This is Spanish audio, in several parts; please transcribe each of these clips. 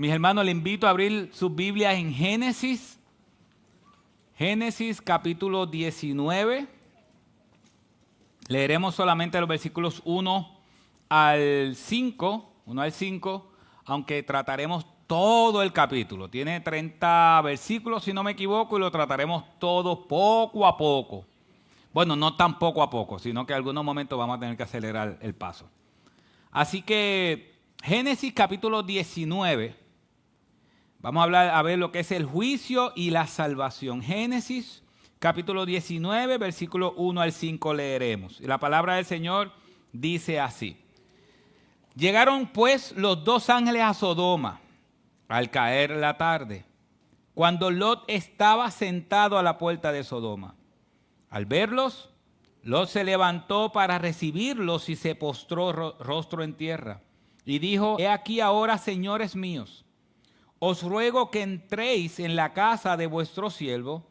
Mis hermanos, les invito a abrir sus Biblias en Génesis capítulo 19. Leeremos solamente los versículos 1 al 5, aunque trataremos todo el capítulo. Tiene 30 versículos, si no me equivoco, y lo trataremos todo poco a poco. Bueno, no tan poco a poco, sino que en algunos momentos vamos a tener que acelerar el paso. Así que Génesis capítulo 19, vamos a ver lo que es el juicio y la salvación. Génesis capítulo 19, versículo 1 al 5 leeremos. Y la palabra del Señor dice así. Llegaron pues los dos ángeles a Sodoma al caer la tarde, cuando Lot estaba sentado a la puerta de Sodoma. Al verlos, Lot se levantó para recibirlos y se postró rostro en tierra. Y dijo: He aquí ahora, señores míos, os ruego que entréis en la casa de vuestro siervo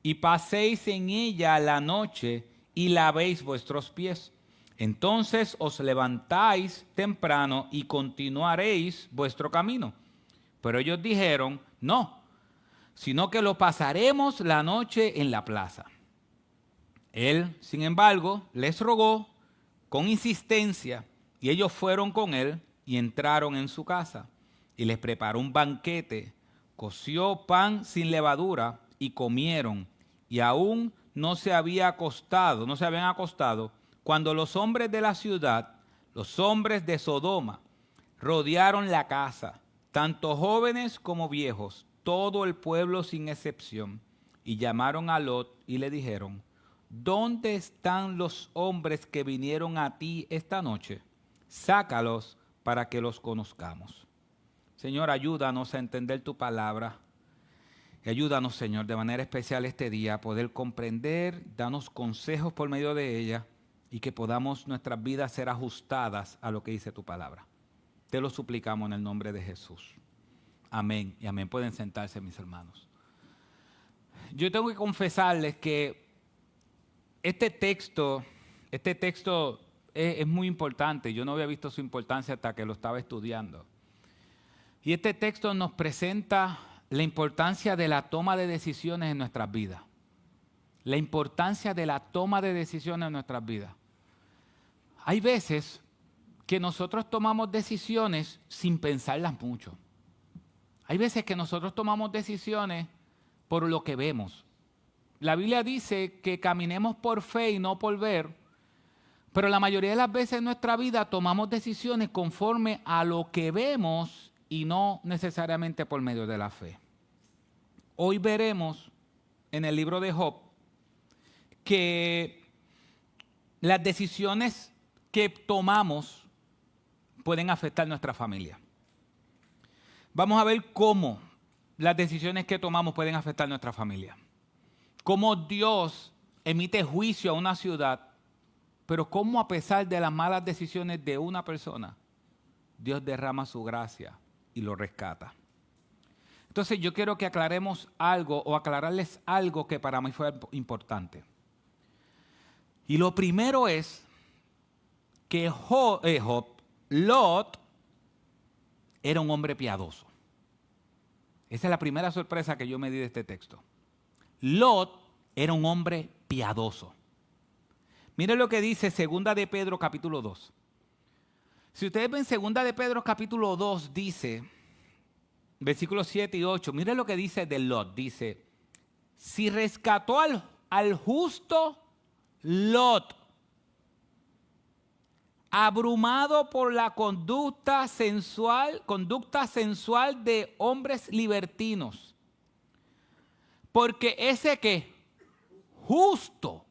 y paséis en ella la noche y lavéis vuestros pies. Entonces os levantáis temprano y continuaréis vuestro camino. Pero ellos dijeron: No, sino que lo pasaremos la noche en la plaza. Él, sin embargo, les rogó con insistencia, y ellos fueron con él y entraron en su casa. Y les preparó un banquete, coció pan sin levadura y comieron. Y aún no se habían acostado, cuando los hombres de la ciudad, los hombres de Sodoma, rodearon la casa, tanto jóvenes como viejos, todo el pueblo sin excepción, y llamaron a Lot y le dijeron: ¿Dónde están los hombres que vinieron a ti esta noche? Sácalos para que los conozcamos. Señor, ayúdanos a entender tu palabra. Y ayúdanos, Señor, de manera especial este día a poder comprender, danos consejos por medio de ella y que podamos nuestras vidas ser ajustadas a lo que dice tu palabra. Te lo suplicamos en el nombre de Jesús. Amén y amén. Pueden sentarse, mis hermanos. Yo tengo que confesarles que este texto es muy importante. Yo no había visto su importancia hasta que lo estaba estudiando. Y este texto nos presenta la importancia de la toma de decisiones en nuestras vidas. La importancia de la toma de decisiones en nuestras vidas. Hay veces que nosotros tomamos decisiones sin pensarlas mucho. Hay veces que nosotros tomamos decisiones por lo que vemos. La Biblia dice que caminemos por fe y no por ver, pero la mayoría de las veces en nuestra vida tomamos decisiones conforme a lo que vemos y no necesariamente por medio de la fe. Hoy veremos en el libro de Job que las decisiones que tomamos pueden afectar nuestra familia. Vamos a ver cómo las decisiones que tomamos pueden afectar nuestra familia. Cómo Dios emite juicio a una ciudad, pero cómo a pesar de las malas decisiones de una persona, Dios derrama su gracia y lo rescata. Entonces yo quiero que aclaremos algo o aclararles algo que para mí fue importante. Y lo primero es que Lot era un hombre piadoso. Esa es la primera sorpresa que yo me di de este texto. Lot era un hombre piadoso. Miren lo que dice 2 de Pedro capítulo 2. Si ustedes ven 2 de Pedro capítulo 2 dice, versículos 7 y 8, miren lo que dice de Lot. Dice: si rescató al justo Lot, abrumado por la conducta sensual de hombres libertinos. Porque ese que justo,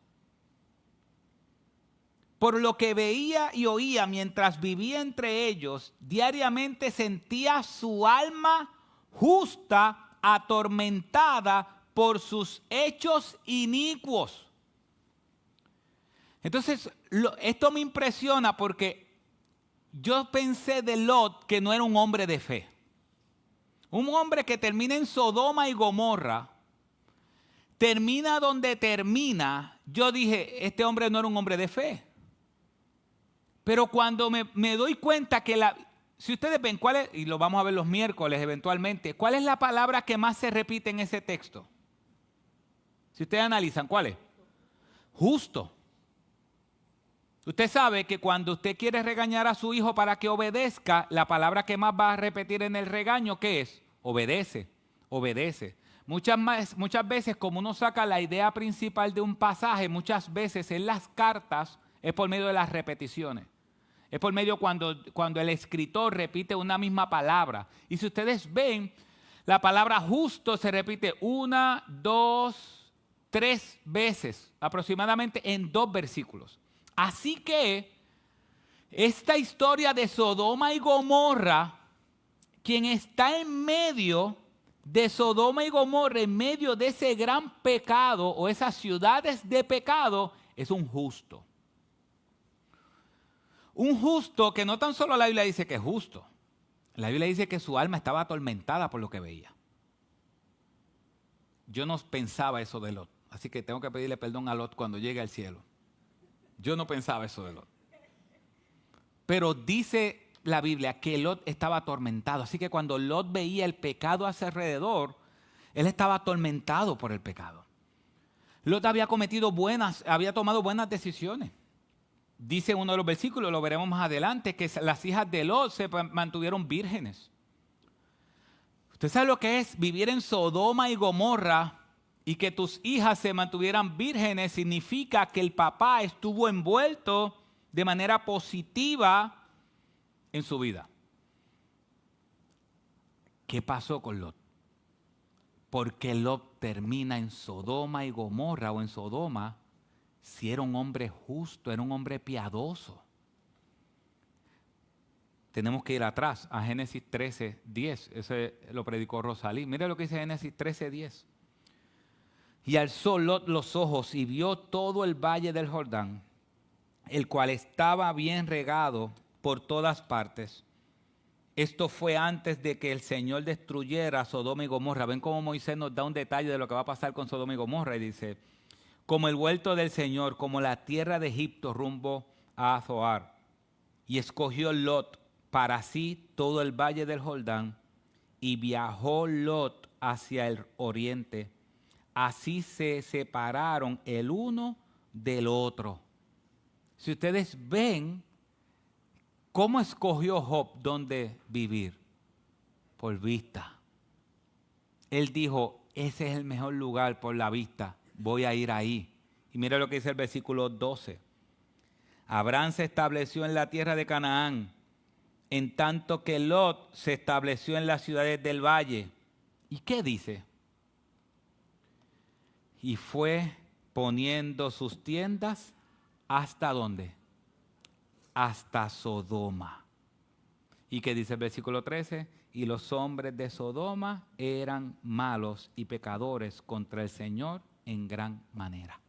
por lo que veía y oía mientras vivía entre ellos, diariamente sentía su alma justa atormentada por sus hechos inicuos. Entonces, esto me impresiona porque yo pensé de Lot que no era un hombre de fe. Un hombre que termina en Sodoma y Gomorra, termina donde termina. Yo dije, este hombre no era un hombre de fe. Pero cuando me doy cuenta que si ustedes ven, ¿cuál es? Y lo vamos a ver los miércoles eventualmente, ¿cuál es la palabra que más se repite en ese texto? Si ustedes analizan, ¿cuál es? Justo. Usted sabe que cuando usted quiere regañar a su hijo para que obedezca, la palabra que más va a repetir en el regaño, ¿qué es? Obedece, obedece. Muchas veces, como uno saca la idea principal de un pasaje, muchas veces en las cartas es por medio de las repeticiones. Es por medio cuando el escritor repite una misma palabra. Y si ustedes ven, la palabra justo se repite 1, 2, 3 veces, aproximadamente en 2 versículos. Así que esta historia de Sodoma y Gomorra, quien está en medio de Sodoma y Gomorra, en medio de ese gran pecado o esas ciudades de pecado, es un justo. Un justo que no tan solo la Biblia dice que es justo, la Biblia dice que su alma estaba atormentada por lo que veía. Yo no pensaba eso de Lot, así que tengo que pedirle perdón a Lot cuando llegue al cielo. Yo no pensaba eso de Lot. Pero dice la Biblia que Lot estaba atormentado. Así que cuando Lot veía el pecado a su alrededor, él estaba atormentado por el pecado. Lot había tomado buenas decisiones. Dice uno de los versículos, lo veremos más adelante, que las hijas de Lot se mantuvieron vírgenes. ¿Usted sabe lo que es vivir en Sodoma y Gomorra? Y que tus hijas se mantuvieran vírgenes significa que el papá estuvo envuelto de manera positiva en su vida. ¿Qué pasó con Lot? Porque Lot termina en Sodoma y Gomorra o en Sodoma si era un hombre justo, era un hombre piadoso. Tenemos que ir atrás a Génesis 13:10. Ese lo predicó Rosalí. Mira lo que dice Génesis 13:10. Y alzó Lot los ojos y vio todo el valle del Jordán, el cual estaba bien regado por todas partes. Esto fue antes de que el Señor destruyera Sodoma y Gomorra. Ven cómo Moisés nos da un detalle de lo que va a pasar con Sodoma y Gomorra. Y dice, como el huerto del Señor, como la tierra de Egipto rumbo a Zoar. Y escogió Lot para sí todo el valle del Jordán, y viajó Lot hacia el oriente. Así se separaron el uno del otro. Si ustedes ven cómo escogió Job dónde vivir, por vista. Él dijo, ese es el mejor lugar por la vista, voy a ir ahí. Y mira lo que dice el versículo 12. Abraham se estableció en la tierra de Canaán, en tanto que Lot se estableció en las ciudades del valle. ¿Y qué dice? Y fue poniendo sus tiendas ¿hasta dónde? Hasta Sodoma. ¿Y qué dice el versículo 13? Y los hombres de Sodoma eran malos y pecadores contra el Señor en gran manera.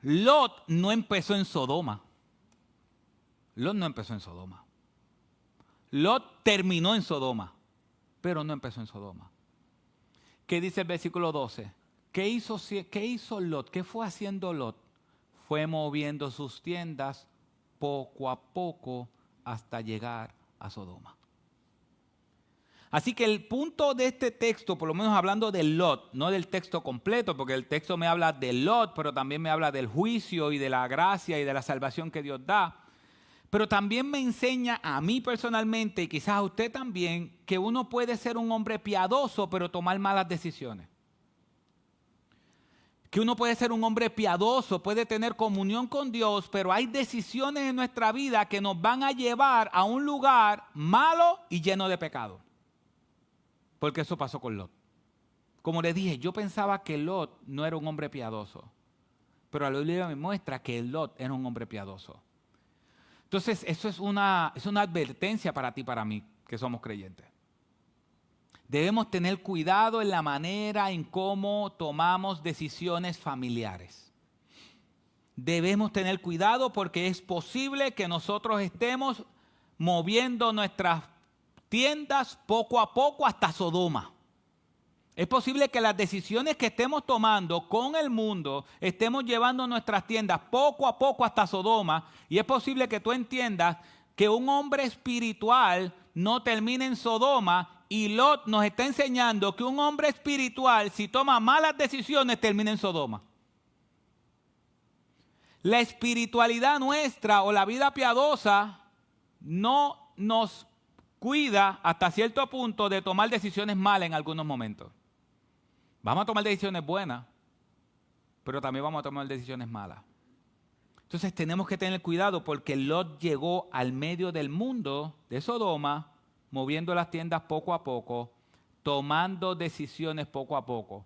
Lot no empezó en Sodoma. Lot no empezó en Sodoma. Lot terminó en Sodoma, pero no empezó en Sodoma. ¿Qué dice el versículo 12? ¿Qué hizo Lot? ¿Qué fue haciendo Lot? Fue moviendo sus tiendas poco a poco hasta llegar a Sodoma. Así que el punto de este texto, por lo menos hablando de Lot, no del texto completo, porque el texto me habla de Lot, pero también me habla del juicio y de la gracia y de la salvación que Dios da. Pero también me enseña a mí personalmente, y quizás a usted también, que uno puede ser un hombre piadoso, pero tomar malas decisiones. Que uno puede ser un hombre piadoso, puede tener comunión con Dios, pero hay decisiones en nuestra vida que nos van a llevar a un lugar malo y lleno de pecado. Porque eso pasó con Lot. Como les dije, yo pensaba que Lot no era un hombre piadoso, pero la Biblia me muestra que Lot era un hombre piadoso. Entonces, eso es una advertencia para ti y para mí, que somos creyentes. Debemos tener cuidado en la manera en cómo tomamos decisiones familiares. Debemos tener cuidado porque es posible que nosotros estemos moviendo nuestras tiendas poco a poco hasta Sodoma. Es posible que las decisiones que estemos tomando con el mundo estemos llevando nuestras tiendas poco a poco hasta Sodoma, y es posible que tú entiendas que un hombre espiritual no termine en Sodoma, y Lot nos está enseñando que un hombre espiritual, si toma malas decisiones, termina en Sodoma. La espiritualidad nuestra o la vida piadosa no nos cuida hasta cierto punto de tomar decisiones malas en algunos momentos. Vamos a tomar decisiones buenas, pero también vamos a tomar decisiones malas. Entonces tenemos que tener cuidado porque Lot llegó al medio del mundo de Sodoma, moviendo las tiendas poco a poco, tomando decisiones poco a poco,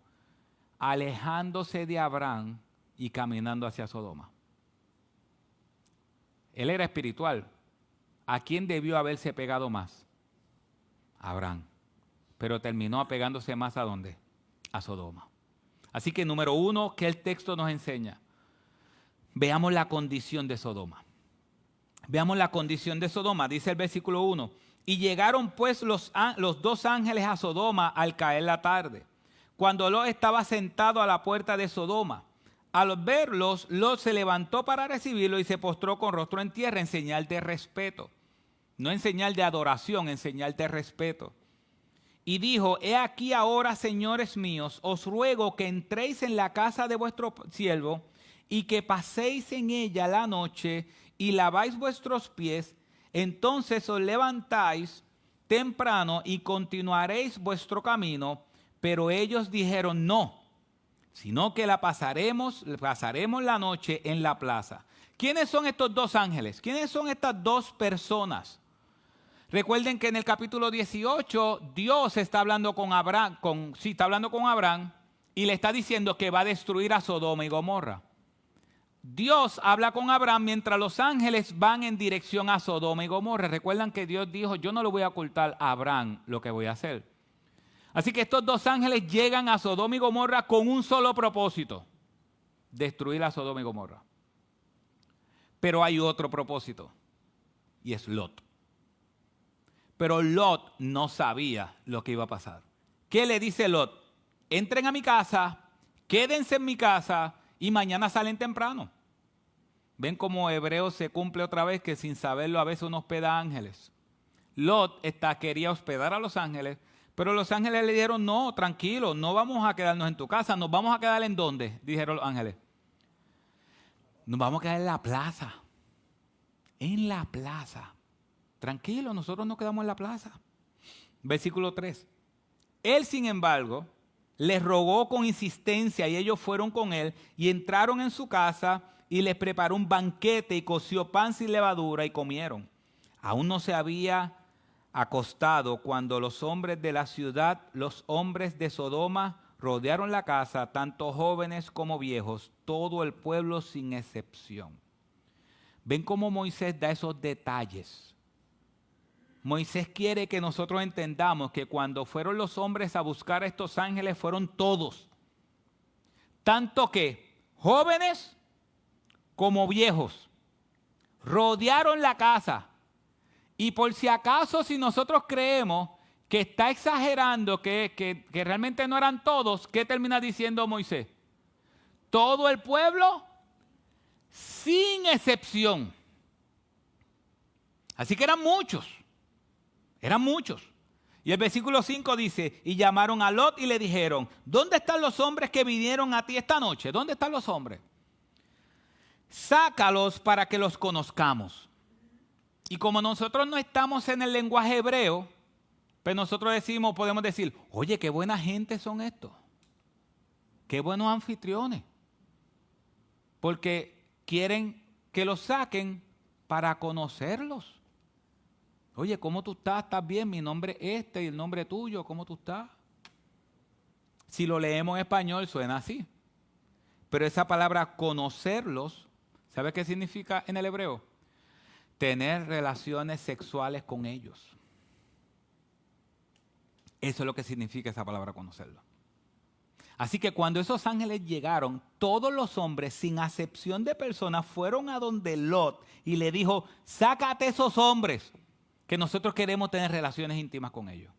alejándose de Abraham y caminando hacia Sodoma. Él era espiritual. ¿A quién debió haberse pegado más? A Abraham. Pero terminó apegándose más ¿a dónde? A Sodoma. Así que número uno, ¿qué el texto nos enseña? Veamos la condición de Sodoma. Veamos la condición de Sodoma. Dice el versículo 1. Y llegaron pues los dos ángeles a Sodoma al caer la tarde, cuando Lot estaba sentado a la puerta de Sodoma. Al verlos, Lot se levantó para recibirlo y se postró con rostro en tierra en señal de respeto. No en señal de adoración, en señal de respeto. Y dijo, he aquí ahora, señores míos, os ruego que entréis en la casa de vuestro siervo y que paséis en ella la noche y laváis vuestros pies. Entonces os levantáis temprano y continuaréis vuestro camino. Pero ellos dijeron, no, sino que pasaremos la noche en la plaza. ¿Quiénes son estos dos ángeles? ¿Quiénes son estas dos personas? Recuerden que en el capítulo 18 Dios está hablando con Abraham, está hablando con Abraham y le está diciendo que va a destruir a Sodoma y Gomorra. Dios habla con Abraham mientras los ángeles van en dirección a Sodoma y Gomorra. Recuerdan que Dios dijo, yo no le voy a ocultar a Abraham lo que voy a hacer. Así que estos dos ángeles llegan a Sodoma y Gomorra con un solo propósito, destruir a Sodoma y Gomorra. Pero hay otro propósito y es Lot. Pero Lot no sabía lo que iba a pasar. ¿Qué le dice Lot? Entren a mi casa, quédense en mi casa y mañana salen temprano. Ven cómo Hebreos se cumple otra vez que sin saberlo a veces uno hospeda ángeles. Lot quería hospedar a los ángeles, pero los ángeles le dijeron, no, tranquilo, no vamos a quedarnos en tu casa, nos vamos a quedar ¿en dónde? Dijeron los ángeles. Nos vamos a quedar en la plaza. En la plaza. Tranquilo, nosotros nos quedamos en la plaza. Versículo 3. Él, sin embargo, les rogó con insistencia y ellos fueron con él y entraron en su casa y les preparó un banquete y coció pan sin levadura y comieron. Aún no se había acostado cuando los hombres de la ciudad, los hombres de Sodoma, rodearon la casa, tanto jóvenes como viejos, todo el pueblo sin excepción. ¿Ven cómo Moisés da esos detalles? Moisés quiere que nosotros entendamos que cuando fueron los hombres a buscar a estos ángeles fueron todos. Tanto que jóvenes como viejos rodearon la casa. Y por si acaso, si nosotros creemos que está exagerando, que realmente no eran todos, ¿qué termina diciendo Moisés? Todo el pueblo sin excepción. Así que eran muchos. Eran muchos. Y el versículo 5 dice, y llamaron a Lot y le dijeron, ¿dónde están los hombres que vinieron a ti esta noche? ¿Dónde están los hombres? Sácalos para que los conozcamos. Y como nosotros no estamos en el lenguaje hebreo, pues nosotros podemos decir, oye, qué buena gente son estos. Qué buenos anfitriones. Porque quieren que los saquen para conocerlos. Oye, ¿cómo tú estás? ¿Estás bien? Mi nombre es este y el nombre tuyo, ¿cómo tú estás? Si lo leemos en español suena así. Pero esa palabra conocerlos, ¿sabe qué significa en el hebreo? Tener relaciones sexuales con ellos. Eso es lo que significa esa palabra conocerlos. Así que cuando esos ángeles llegaron, todos los hombres, sin acepción de personas, fueron a donde Lot y le dijo, sácate esos hombres, que nosotros queremos tener relaciones íntimas con ellos.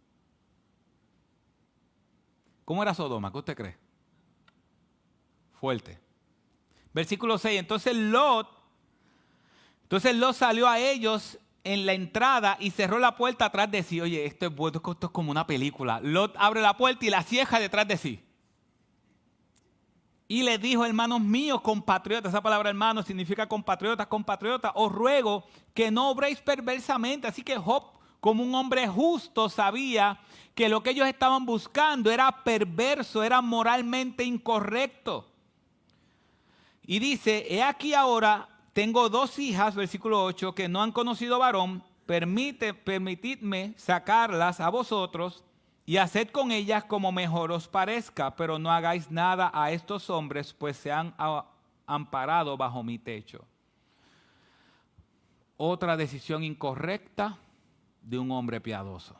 ¿Cómo era Sodoma? ¿Qué usted cree? Fuerte. Versículo 6. Entonces Lot salió a ellos en la entrada y cerró la puerta atrás de sí. Oye, esto es como una película. Lot abre la puerta y la cierra detrás de sí. Y le dijo, hermanos míos, compatriotas, esa palabra hermano significa compatriotas, os ruego que no obréis perversamente. Así que Job, como un hombre justo, sabía que lo que ellos estaban buscando era perverso, era moralmente incorrecto. Y dice, he aquí ahora tengo 2 hijas, versículo 8, que no han conocido varón, permitidme sacarlas a vosotros y haced con ellas como mejor os parezca, pero no hagáis nada a estos hombres, pues se han amparado bajo mi techo. Otra decisión incorrecta de un hombre piadoso.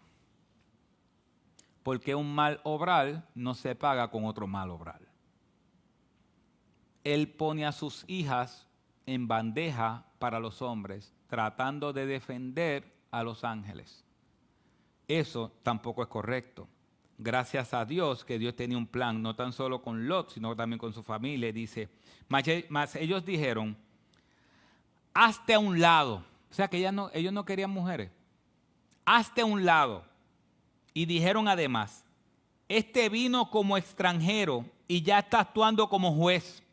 Porque un mal obrar no se paga con otro mal obrar. Él pone a sus hijas en bandeja para los hombres, tratando de defender a los ángeles. Eso tampoco es correcto. Gracias a Dios que Dios tenía un plan, no tan solo con Lot, sino también con su familia. Dice, mas ellos dijeron, hazte a un lado. O sea que ellos no querían mujeres. Hazte a un lado. Y dijeron además, este vino como extranjero y ya está actuando como juez.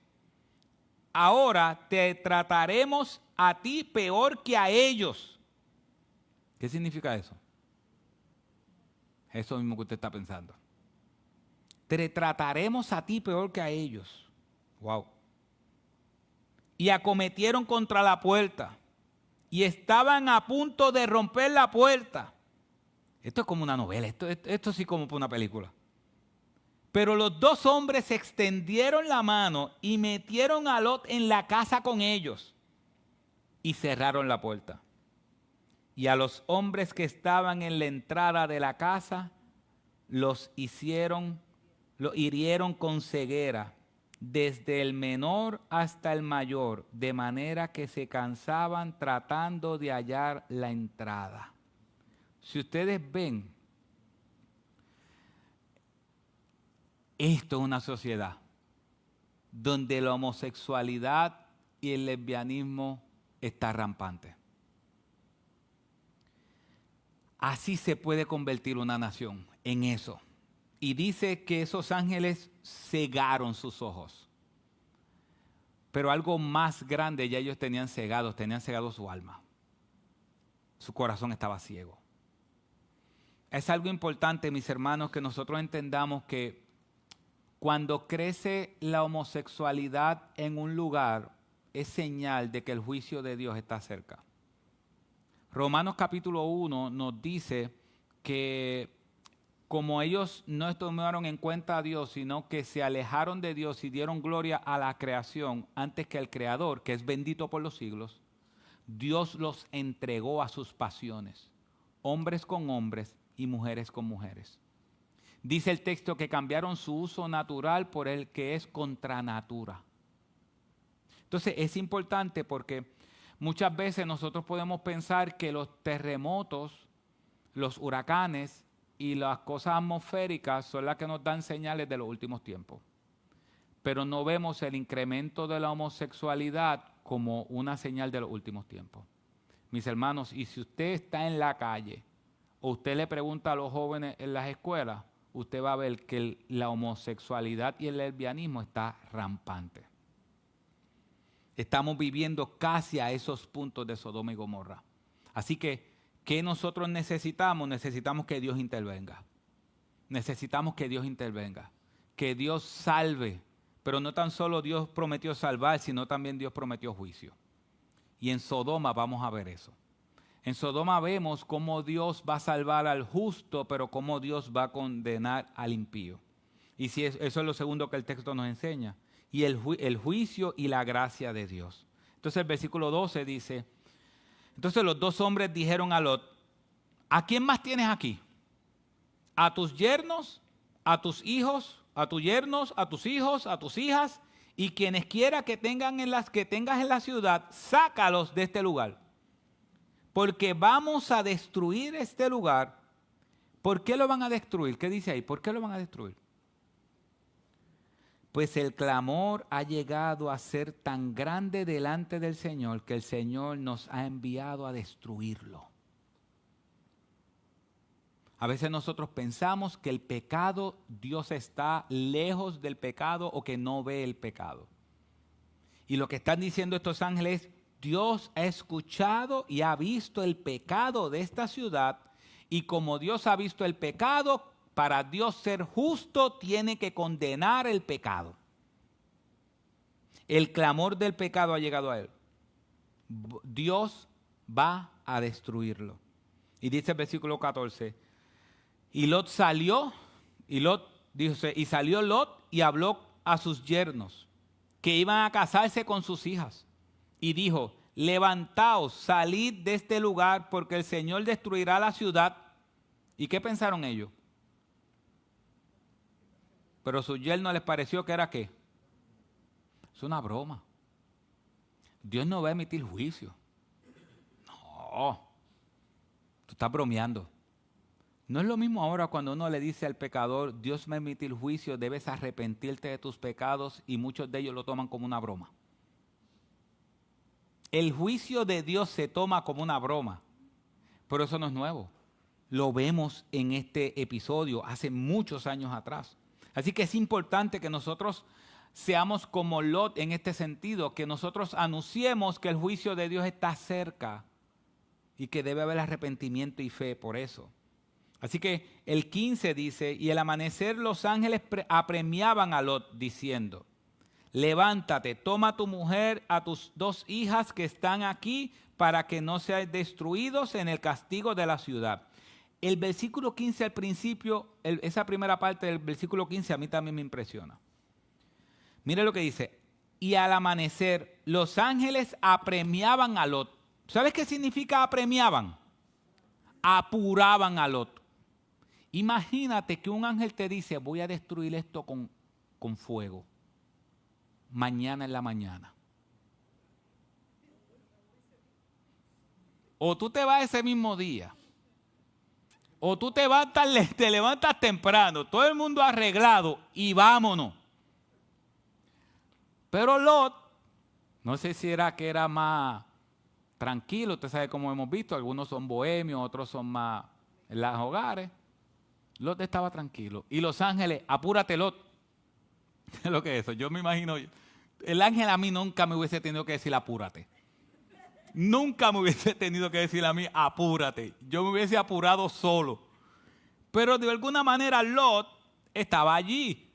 Ahora te trataremos a ti peor que a ellos. ¿Qué significa eso? Eso mismo que usted está pensando. Te trataremos a ti peor que a ellos. Wow. Y acometieron contra la puerta. Y estaban a punto de romper la puerta. Esto es como una novela. Esto sí como una película. Pero los 2 hombres extendieron la mano y metieron a Lot en la casa con ellos. Y cerraron la puerta. Y a los hombres que estaban en la entrada de la casa, los hirieron con ceguera, desde el menor hasta el mayor, de manera que se cansaban tratando de hallar la entrada. Si ustedes ven, esto es una sociedad donde la homosexualidad y el lesbianismo está rampante. Así se puede convertir una nación en eso. Y dice que esos ángeles cegaron sus ojos. Pero algo más grande ya ellos tenían cegado su alma. Su corazón estaba ciego. Es algo importante, mis hermanos, que nosotros entendamos que cuando crece la homosexualidad en un lugar, es señal de que el juicio de Dios está cerca. Romanos capítulo 1 nos dice que como ellos no tomaron en cuenta a Dios, sino que se alejaron de Dios y dieron gloria a la creación antes que al Creador, que es bendito por los siglos, Dios los entregó a sus pasiones, hombres con hombres y mujeres con mujeres. Dice el texto que cambiaron su uso natural por el que es contra natura. Entonces es importante porque muchas veces nosotros podemos pensar que los terremotos, los huracanes y las cosas atmosféricas son las que nos dan señales de los últimos tiempos. Pero no vemos el incremento de la homosexualidad como una señal de los últimos tiempos. Mis hermanos, y si usted está en la calle o usted le pregunta a los jóvenes en las escuelas, usted va a ver que la homosexualidad y el lesbianismo está rampante. Estamos viviendo casi a esos puntos de Sodoma y Gomorra. Así que, ¿qué nosotros necesitamos? Necesitamos que Dios intervenga. Necesitamos que Dios intervenga. Que Dios salve. Pero no tan solo Dios prometió salvar, sino también Dios prometió juicio. Y en Sodoma vamos a ver eso. En Sodoma vemos cómo Dios va a salvar al justo, pero cómo Dios va a condenar al impío. Y si eso es lo segundo que el texto nos enseña. Y el juicio y la gracia de Dios. Entonces el versículo 12 dice, entonces los 2 hombres dijeron a Lot, ¿a quién más tienes aquí? ¿A tus yernos? ¿A tus hijos? ¿A tus yernos? ¿A tus hijos? ¿A tus hijas? Y quienes quiera que tengas en la ciudad, sácalos de este lugar. Porque vamos a destruir este lugar. ¿Por qué lo van a destruir? ¿Qué dice ahí? ¿Por qué lo van a destruir? Pues el clamor ha llegado a ser tan grande delante del Señor que el Señor nos ha enviado a destruirlo. A veces nosotros pensamos que el pecado, Dios está lejos del pecado o que no ve el pecado. Y lo que están diciendo estos ángeles, Dios ha escuchado y ha visto el pecado de esta ciudad, y como Dios ha visto el pecado, para Dios ser justo tiene que condenar el pecado. El clamor del pecado ha llegado a él. Dios va a destruirlo. Y dice el versículo 14, y Lot salió, y salió Lot y habló a sus yernos, que iban a casarse con sus hijas, y dijo, levantaos, salid de este lugar, porque el Señor destruirá la ciudad. ¿Y qué pensaron ellos? Pero a sus yernos les pareció que era ¿qué? Es una broma. Dios no va a emitir juicio. No, tú estás bromeando. No es lo mismo ahora cuando uno le dice al pecador, Dios va a emitir juicio, debes arrepentirte de tus pecados, y muchos de ellos lo toman como una broma. El juicio de Dios se toma como una broma, pero eso no es nuevo. Lo vemos en este episodio hace muchos años atrás. Así que es importante que nosotros seamos como Lot en este sentido, que nosotros anunciemos que el juicio de Dios está cerca y que debe haber arrepentimiento y fe por eso. Así que el 15 dice, y al amanecer los ángeles apremiaban a Lot diciendo, levántate, toma a tu mujer, a tus 2 hijas que están aquí, para que no sean destruidos en el castigo de la ciudad. El versículo 15 al principio, esa primera parte del versículo 15 a mí también me impresiona. Mire lo que dice, y al amanecer los ángeles apremiaban a Lot. ¿Sabes qué significa apremiaban? Apuraban a Lot. Imagínate que un ángel te dice, voy a destruir esto con fuego, mañana en la mañana. O tú te vas ese mismo día, o tú te levantas temprano, todo el mundo arreglado y vámonos. Pero Lot, no sé si era que era más tranquilo, usted sabe cómo hemos visto, algunos son bohemios, otros son más en los hogares. Lot estaba tranquilo. Y los ángeles, apúrate Lot. ¿Qué es lo que es eso? Yo me imagino, el ángel a mí nunca me hubiese tenido que decir apúrate. Nunca me hubiese tenido que decir a mí apúrate. Yo me hubiese apurado solo. Pero de alguna manera Lot estaba allí,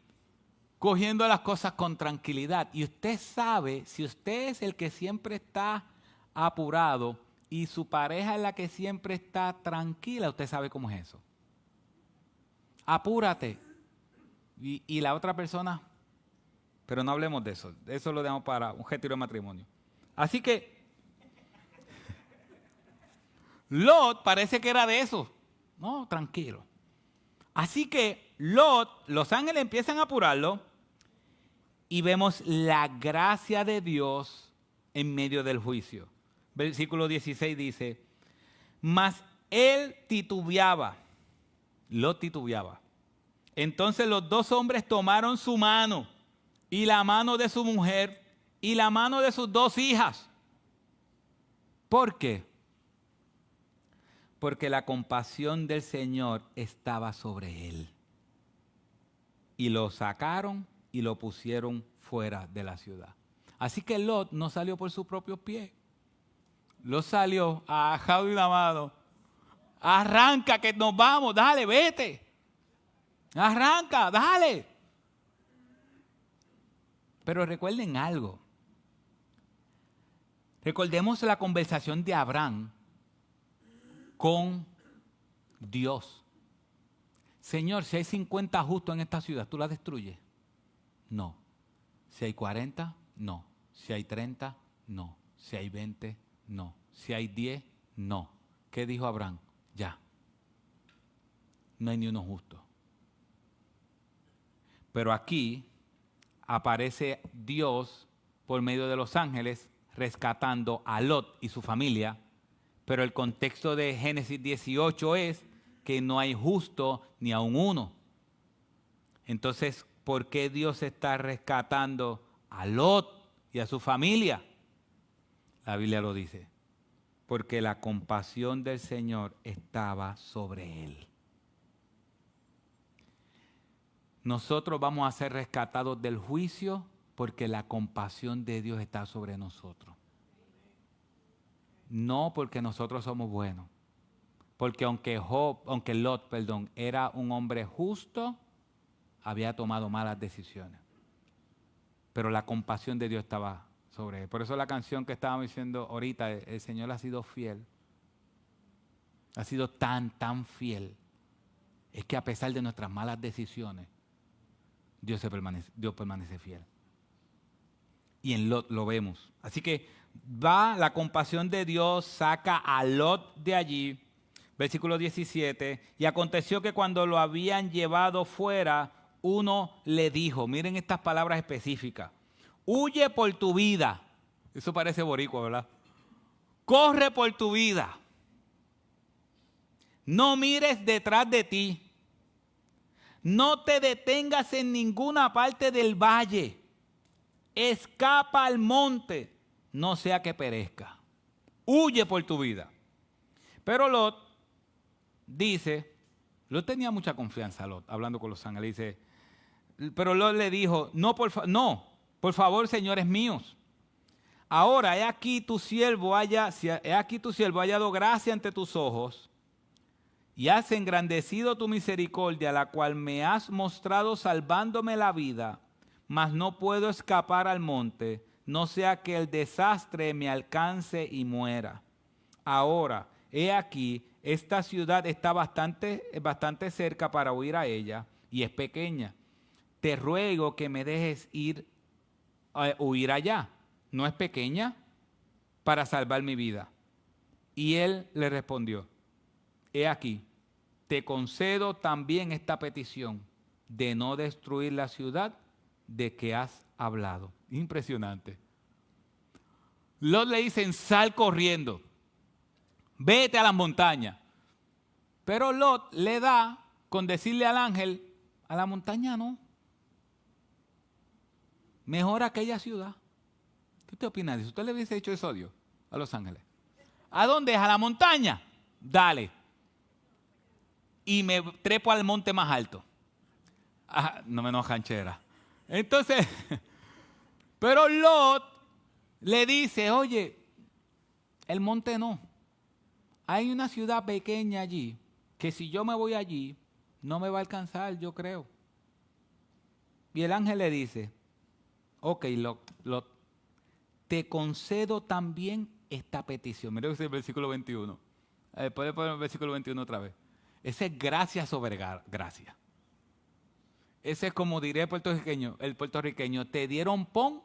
cogiendo las cosas con tranquilidad. Y usted sabe, si usted es el que siempre está apurado y su pareja es la que siempre está tranquila, usted sabe cómo es eso. Apúrate. Y la otra persona, pero no hablemos de eso. Eso lo dejamos para un retiro de matrimonio. Así que Lot parece que era de eso. No, tranquilo. Así que Lot, los ángeles empiezan a apurarlo y vemos la gracia de Dios en medio del juicio. Versículo 16 dice, mas él titubeaba. Lot titubeaba. Entonces los 2 hombres tomaron su mano y la mano de su mujer y la mano de sus 2 hijas. ¿Por qué? Porque la compasión del Señor estaba sobre él. Y lo sacaron y lo pusieron fuera de la ciudad. Así que Lot no salió por sus propios pies. Lot salió ajado de una mano. Arranca que nos vamos, dale, vete. Arranca, dale. Pero recuerden algo. Recordemos la conversación de Abraham con Dios. Señor, si hay 50 justos en esta ciudad, ¿tú la destruyes? No. Si hay 40, no. Si hay 30, no. Si hay 20, no. Si hay 10, no. ¿Qué dijo Abraham? Ya. No hay ni uno justo. Pero aquí aparece Dios por medio de los ángeles rescatando a Lot y su familia. Pero el contexto de Génesis 18 es que no hay justo ni aun uno. Entonces, por qué Dios está rescatando a Lot y a su familia. La Biblia lo dice. Porque la compasión del Señor estaba sobre él. Nosotros vamos a ser rescatados del juicio porque la compasión de Dios está sobre nosotros. No porque nosotros somos buenos. Porque aunque Lot, era un hombre justo, había tomado malas decisiones. Pero la compasión de Dios estaba sobre él. Por eso la canción que estábamos diciendo ahorita, el Señor ha sido fiel. Ha sido tan fiel. Es que a pesar de nuestras malas decisiones, Dios permanece fiel. Y en Lot lo vemos. Así que va la compasión de Dios, saca a Lot de allí. Versículo 17. Y aconteció que cuando lo habían llevado fuera, uno le dijo, miren estas palabras específicas, huye por tu vida. Eso parece boricua, ¿verdad? Corre por tu vida. No mires detrás de ti. No te detengas en ninguna parte del valle. Escapa al monte, no sea que perezca. Huye por tu vida. Pero Lot dice, Lot tenía mucha confianza, Lot, hablando con los ángeles, dice, pero Lot le dijo, no, por favor, señores míos. Ahora, he aquí tu siervo haya hallado gracia ante tus ojos y has engrandecido tu misericordia, la cual me has mostrado salvándome la vida, mas no puedo escapar al monte, no sea que el desastre me alcance y muera. Ahora, he aquí, esta ciudad está bastante cerca para huir a ella y es pequeña. Te ruego que me dejes huir allá. ¿No es pequeña? Para salvar mi vida. Y él le respondió, he aquí, te concedo también esta petición de no destruir la ciudad de que has hablado. Impresionante. Lot le dicen, sal corriendo, vete a las montañas. Pero Lot le da con decirle al ángel, a la montaña no. Mejor aquella ciudad. ¿Qué te opinas de eso? ¿Usted le hubiese dicho eso a Dios, a los ángeles? ¿A dónde es? ¿A la montaña? Dale. Y me trepo al monte más alto. Ah, no me enojan, chanchera. Entonces, pero Lot le dice, oye, el monte no. Hay una ciudad pequeña allí, que si yo me voy allí, no me va a alcanzar, yo creo. Y el ángel le dice, ok, Lot, te concedo también esta petición. Mira ese versículo 21. Puede poner el versículo 21 otra vez. Ese es gracia sobre gracia. Ese es como diré el puertorriqueño, te dieron pon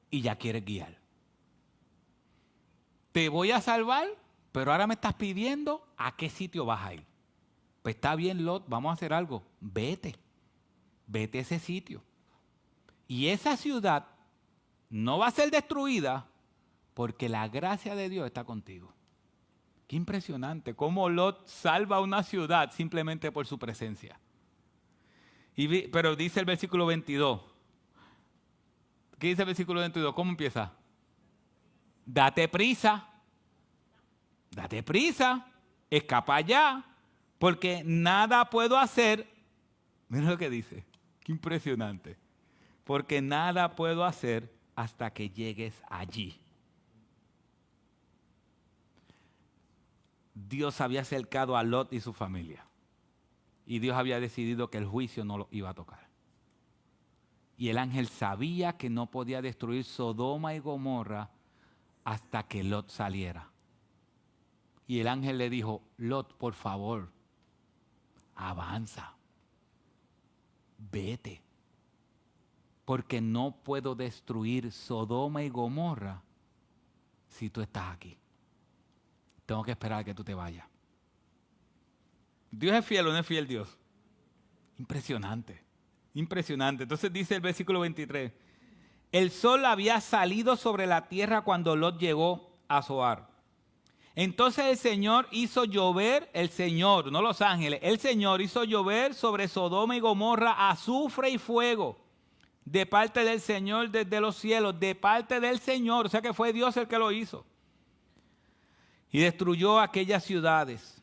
y ya quieres guiar. Te voy a salvar, pero ahora me estás pidiendo a qué sitio vas a ir. Pues está bien, Lot, vamos a hacer algo. Vete a ese sitio. Y esa ciudad no va a ser destruida porque la gracia de Dios está contigo. Qué impresionante cómo Lot salva una ciudad simplemente por su presencia. Pero dice el versículo 22. ¿Qué dice el versículo 22? ¿Cómo empieza? Date prisa, escapa ya, porque nada puedo hacer. Mira lo que dice, qué impresionante. Porque nada puedo hacer hasta que llegues allí. Dios había acercado a Lot y su familia. Y Dios había decidido que el juicio no lo iba a tocar. Y el ángel sabía que no podía destruir Sodoma y Gomorra hasta que Lot saliera. Y el ángel le dijo, Lot, por favor, avanza, vete. Porque no puedo destruir Sodoma y Gomorra si tú estás aquí. Tengo que esperar a que tú te vayas. ¿Dios es fiel o no es fiel Dios? Impresionante. Entonces dice el versículo 23. El sol había salido sobre la tierra cuando Lot llegó a Zoar. Entonces el Señor hizo llover, el Señor, no los ángeles, el Señor hizo llover sobre Sodoma y Gomorra azufre y fuego de parte del Señor desde los cielos, de parte del Señor, o sea que fue Dios el que lo hizo. Y destruyó aquellas ciudades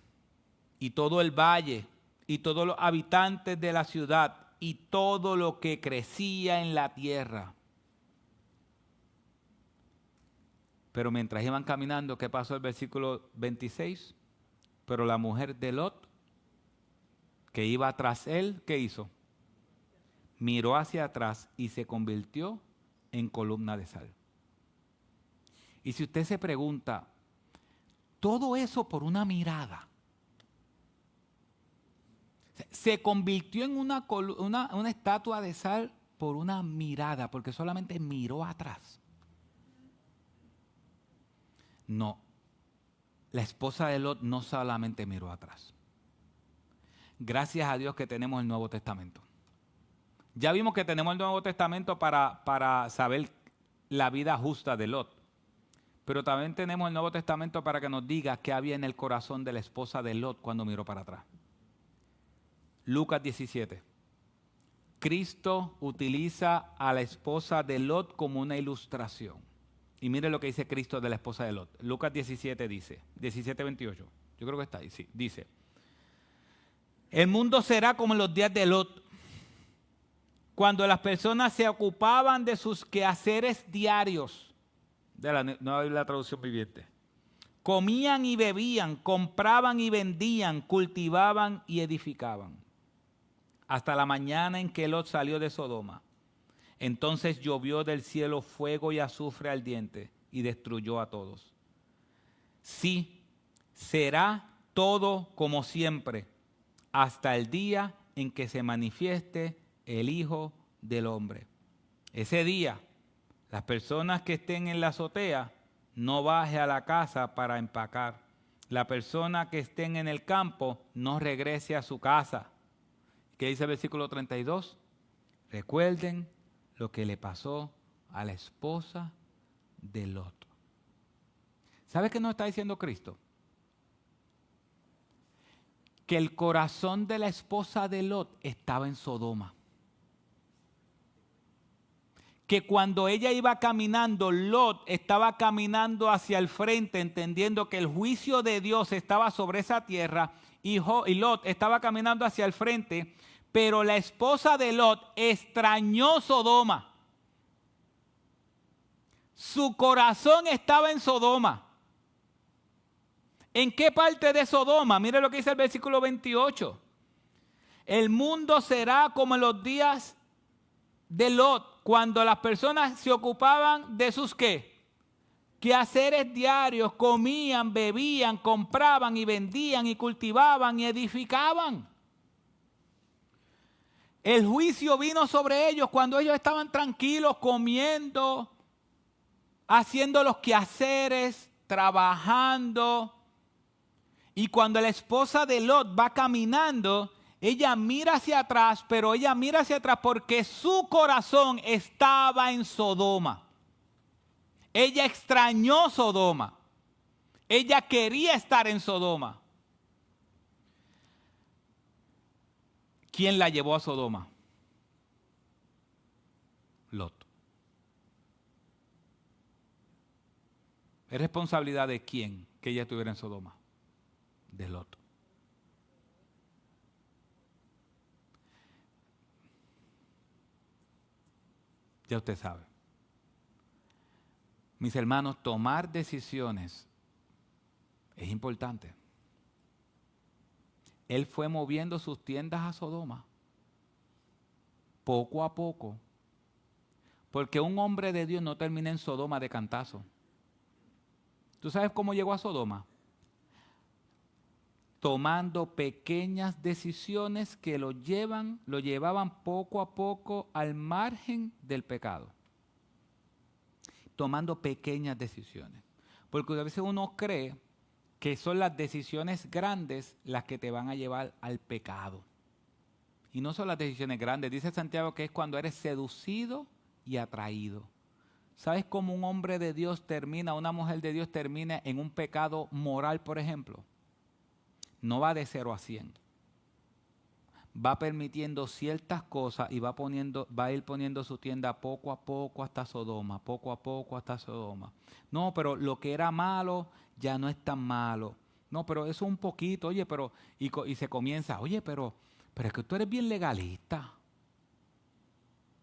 y todo el valle y todos los habitantes de la ciudad y todo lo que crecía en la tierra. Pero mientras iban caminando, ¿qué pasó el versículo 26? Pero la mujer de Lot, que iba tras él, ¿qué hizo? Miró hacia atrás y se convirtió en columna de sal. Y si usted se pregunta, todo eso por una mirada, se convirtió en una estatua de sal por una mirada, porque solamente miró atrás. No, la esposa de Lot no solamente miró atrás. Gracias a Dios que tenemos el Nuevo Testamento. Ya vimos que tenemos el Nuevo Testamento para saber la vida justa de Lot. Pero también tenemos el Nuevo Testamento para que nos diga qué había en el corazón de la esposa de Lot cuando miró para atrás. Lucas 17. Cristo utiliza a la esposa de Lot como una ilustración. Y mire lo que dice Cristo de la esposa de Lot. Lucas 17 dice, 17:28. Yo creo que está ahí, sí. Dice, el mundo será como en los días de Lot, cuando las personas se ocupaban de sus quehaceres diarios. De la Nueva Biblia Traducción Viviente. Comían y bebían, compraban y vendían, cultivaban y edificaban. Hasta la mañana en que Lot salió de Sodoma. Entonces llovió del cielo fuego y azufre ardiente y destruyó a todos. Sí, será todo como siempre, hasta el día en que se manifieste el Hijo del Hombre. Ese día, las personas que estén en la azotea, no baje a la casa para empacar. La persona que estén en el campo, no regrese a su casa. ¿Qué dice el versículo 32? Recuerden lo que le pasó a la esposa de Lot. ¿Sabe qué nos está diciendo Cristo? Que el corazón de la esposa de Lot estaba en Sodoma. Que cuando ella iba caminando, Lot estaba caminando hacia el frente, entendiendo que el juicio de Dios estaba sobre esa tierra, y Lot estaba caminando hacia el frente, pero la esposa de Lot extrañó Sodoma. Su corazón estaba en Sodoma. ¿En qué parte de Sodoma? Mire lo que dice el versículo 28. El mundo será como en los días de Lot, cuando las personas se ocupaban de sus ¿qué? Quehaceres diarios, comían, bebían, compraban y vendían y cultivaban y edificaban. El juicio vino sobre ellos cuando ellos estaban tranquilos, comiendo, haciendo los quehaceres, trabajando. Y cuando la esposa de Lot va caminando, ella mira hacia atrás, pero ella mira hacia atrás porque su corazón estaba en Sodoma. Ella extrañó Sodoma. Ella quería estar en Sodoma. ¿Quién la llevó a Sodoma? Lot. ¿Es responsabilidad de quién que ella estuviera en Sodoma? De Lot. Ya usted sabe. Mis hermanos, tomar decisiones es importante. Él fue moviendo sus tiendas a Sodoma, poco a poco, porque un hombre de Dios no termina en Sodoma de cantazo. ¿Tú sabes cómo llegó a Sodoma? Tomando pequeñas decisiones que lo llevaban poco a poco al margen del pecado. Tomando pequeñas decisiones. Porque a veces uno cree que son las decisiones grandes las que te van a llevar al pecado. Y no son las decisiones grandes. Dice Santiago que es cuando eres seducido y atraído. ¿Sabes cómo un hombre de Dios termina, una mujer de Dios termina en un pecado moral, por ejemplo? No va de 0 a 100. Va permitiendo ciertas cosas y va a ir poniendo su tienda poco a poco hasta Sodoma, poco a poco hasta Sodoma. No, pero lo que era malo ya no es tan malo. No, pero eso un poquito, oye, pero y se comienza, oye, pero es que tú eres bien legalista.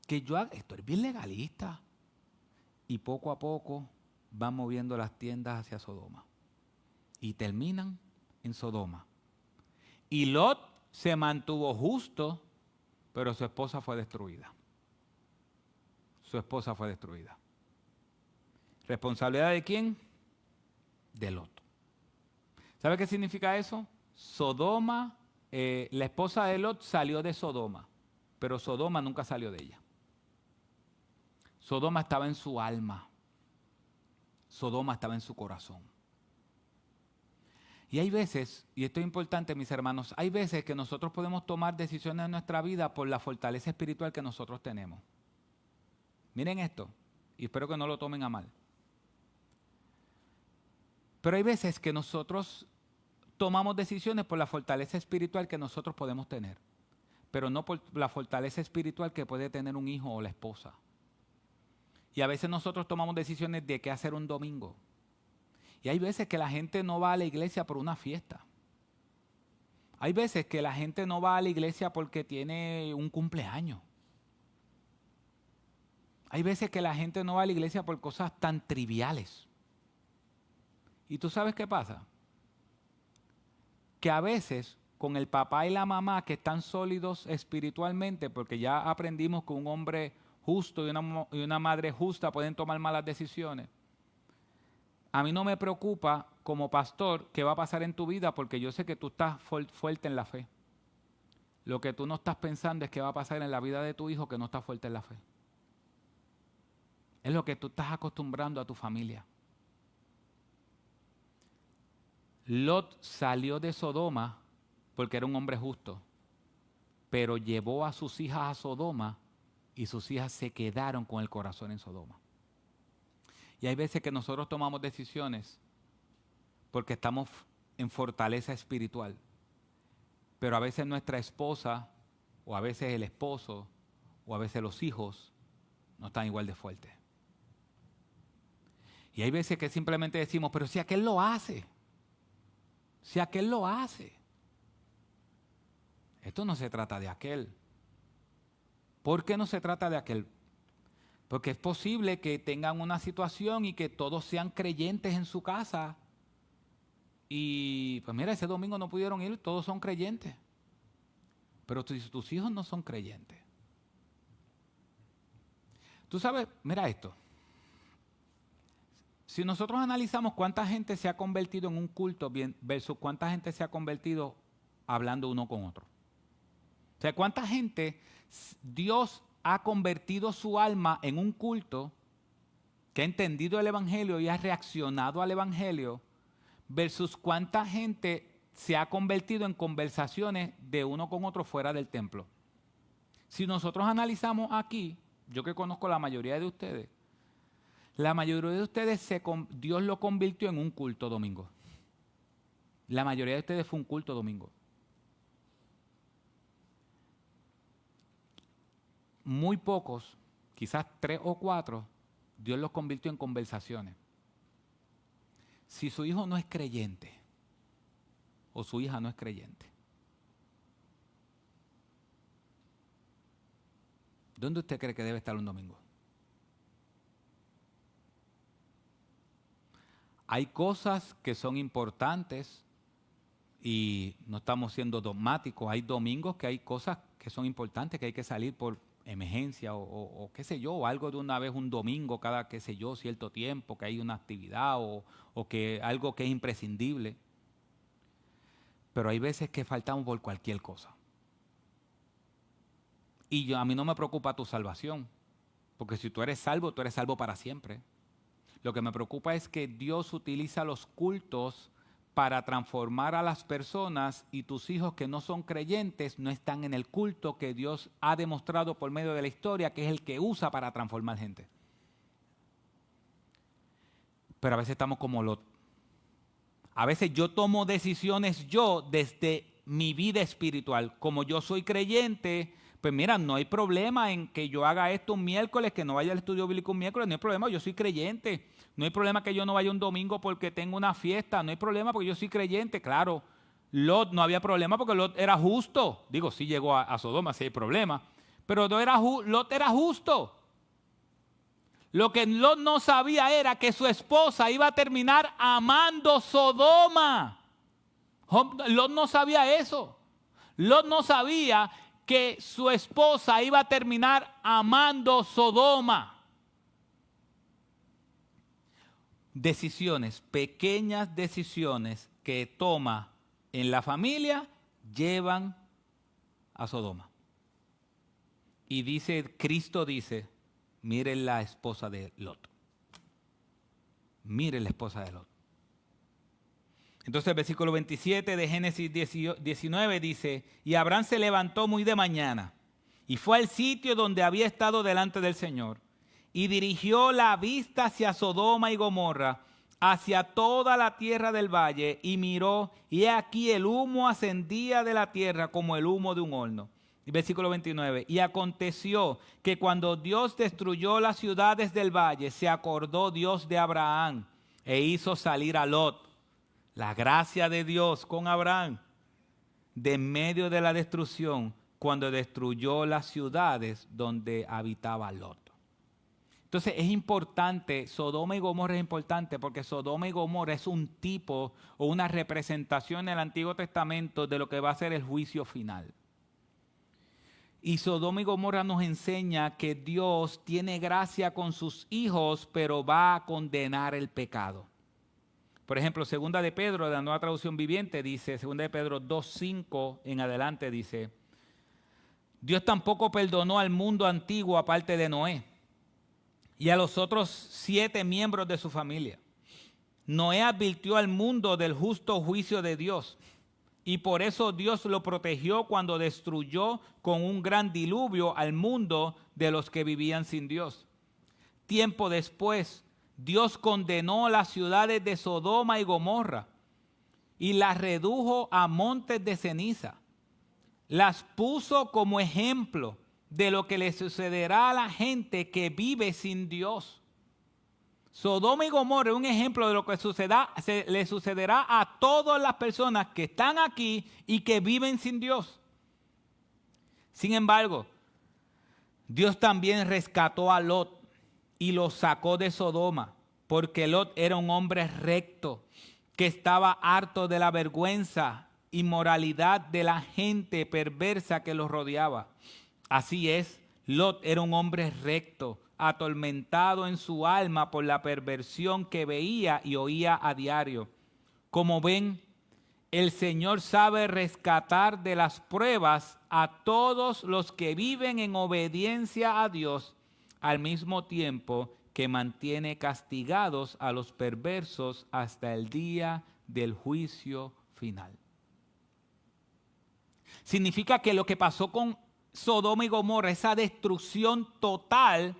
Que yo haga, esto es bien legalista. Y poco a poco van moviendo las tiendas hacia Sodoma. Y terminan en Sodoma. Y Lot se mantuvo justo, pero su esposa fue destruida. Su esposa fue destruida. ¿Responsabilidad de quién? De Lot. ¿Sabe qué significa eso? Sodoma, la esposa de Lot salió de Sodoma, pero Sodoma nunca salió de ella. Sodoma estaba en su alma. Sodoma estaba en su corazón. Y hay veces, y esto es importante, mis hermanos, hay veces que nosotros podemos tomar decisiones en nuestra vida por la fortaleza espiritual que nosotros tenemos. Miren esto, y espero que no lo tomen a mal. Pero hay veces que nosotros tomamos decisiones por la fortaleza espiritual que nosotros podemos tener, pero no por la fortaleza espiritual que puede tener un hijo o la esposa. Y a veces nosotros tomamos decisiones de qué hacer un domingo. Y hay veces que la gente no va a la iglesia por una fiesta. Hay veces que la gente no va a la iglesia porque tiene un cumpleaños. Hay veces que la gente no va a la iglesia por cosas tan triviales. ¿Y tú sabes qué pasa? Que a veces con el papá y la mamá que están sólidos espiritualmente, porque ya aprendimos que un hombre justo y una madre justa pueden tomar malas decisiones. A mí no me preocupa como pastor qué va a pasar en tu vida porque yo sé que tú estás fuerte en la fe. Lo que tú no estás pensando es qué va a pasar en la vida de tu hijo que no está fuerte en la fe. Es lo que tú estás acostumbrando a tu familia. Lot salió de Sodoma porque era un hombre justo, pero llevó a sus hijas a Sodoma y sus hijas se quedaron con el corazón en Sodoma. Y hay veces que nosotros tomamos decisiones porque estamos en fortaleza espiritual, pero a veces nuestra esposa, o a veces el esposo, o a veces los hijos, no están igual de fuertes. Y hay veces que simplemente decimos, pero si aquel lo hace, si aquel lo hace. Esto no se trata de aquel. ¿Por qué no se trata de aquel? Porque es posible que tengan una situación y que todos sean creyentes en su casa. Y pues mira, ese domingo no pudieron ir, todos son creyentes. Pero tus hijos no son creyentes. Tú sabes, mira esto. Si nosotros analizamos cuánta gente se ha convertido en un culto versus cuánta gente se ha convertido hablando uno con otro. O sea, cuánta gente Dios ha convertido su alma en un culto que ha entendido el Evangelio y ha reaccionado al Evangelio versus cuánta gente se ha convertido en conversaciones de uno con otro fuera del templo. Si nosotros analizamos aquí, yo que conozco la mayoría de ustedes, la mayoría de ustedes Dios lo convirtió en un culto domingo. La mayoría de ustedes fue un culto domingo. Muy pocos, quizás 3 o 4, Dios los convirtió en conversaciones. Si su hijo no es creyente o su hija no es creyente, ¿dónde usted cree que debe estar un domingo? Hay cosas que son importantes y no estamos siendo dogmáticos. Hay domingos que hay cosas que son importantes, que hay que salir por emergencia o qué sé yo, o algo de una vez un domingo cada, qué sé yo, cierto tiempo, que hay una actividad o que algo que es imprescindible. Pero hay veces que faltamos por cualquier cosa. Y a mí no me preocupa tu salvación, porque si tú eres salvo para siempre. Lo que me preocupa es que Dios utiliza los cultos para transformar a las personas y tus hijos que no son creyentes no están en el culto que Dios ha demostrado por medio de la historia, que es el que usa para transformar gente. Pero a veces estamos como Lot. A veces yo tomo decisiones desde mi vida espiritual. Como yo soy creyente, pues mira, no hay problema en que yo haga esto un miércoles, que no vaya al estudio bíblico un miércoles, no hay problema, yo soy creyente. No hay problema que yo no vaya un domingo porque tengo una fiesta, no hay problema porque yo soy creyente, claro. Lot no había problema porque Lot era justo. Digo, sí llegó a Sodoma, sí hay problema. Pero Lot era justo. Lo que Lot no sabía era que su esposa iba a terminar amando Sodoma. Lot no sabía eso. Lot no sabía que su esposa iba a terminar amando Sodoma. Decisiones, pequeñas decisiones que toma en la familia llevan a Sodoma. Y Cristo dice, miren la esposa de Lot. Miren la esposa de Lot. Entonces el versículo 27 de Génesis 19 dice, y Abraham se levantó muy de mañana y fue al sitio donde había estado delante del Señor y dirigió la vista hacia Sodoma y Gomorra, hacia toda la tierra del valle, y miró, y he aquí el humo ascendía de la tierra como el humo de un horno. Y versículo 29, y aconteció que cuando Dios destruyó las ciudades del valle, se acordó Dios de Abraham e hizo salir a Lot. La gracia de Dios con Abraham de en medio de la destrucción, cuando destruyó las ciudades donde habitaba Lot. Entonces es importante, Sodoma y Gomorra es importante porque Sodoma y Gomorra es un tipo o una representación en el Antiguo Testamento de lo que va a ser el juicio final. Y Sodoma y Gomorra nos enseña que Dios tiene gracia con sus hijos, pero va a condenar el pecado. Por ejemplo, segunda de Pedro, de la Nueva Traducción Viviente, dice, segunda de Pedro 2:5 en adelante, dice, Dios tampoco perdonó al mundo antiguo aparte de Noé y a los otros 7 miembros de su familia. Noé advirtió al mundo del justo juicio de Dios y por eso Dios lo protegió cuando destruyó con un gran diluvio al mundo de los que vivían sin Dios. Tiempo después, Dios condenó las ciudades de Sodoma y Gomorra y las redujo a montes de ceniza. Las puso como ejemplo de lo que le sucederá a la gente que vive sin Dios. Sodoma y Gomorra es un ejemplo de lo que le sucederá a todas las personas que están aquí y que viven sin Dios. Sin embargo, Dios también rescató a Lot y lo sacó de Sodoma, porque Lot era un hombre recto, que estaba harto de la vergüenza y moralidad de la gente perversa que los rodeaba. Así es, Lot era un hombre recto, atormentado en su alma por la perversión que veía y oía a diario. Como ven, el Señor sabe rescatar de las pruebas a todos los que viven en obediencia a Dios, al mismo tiempo que mantiene castigados a los perversos hasta el día del juicio final. Significa que lo que pasó con Sodoma y Gomorra, esa destrucción total,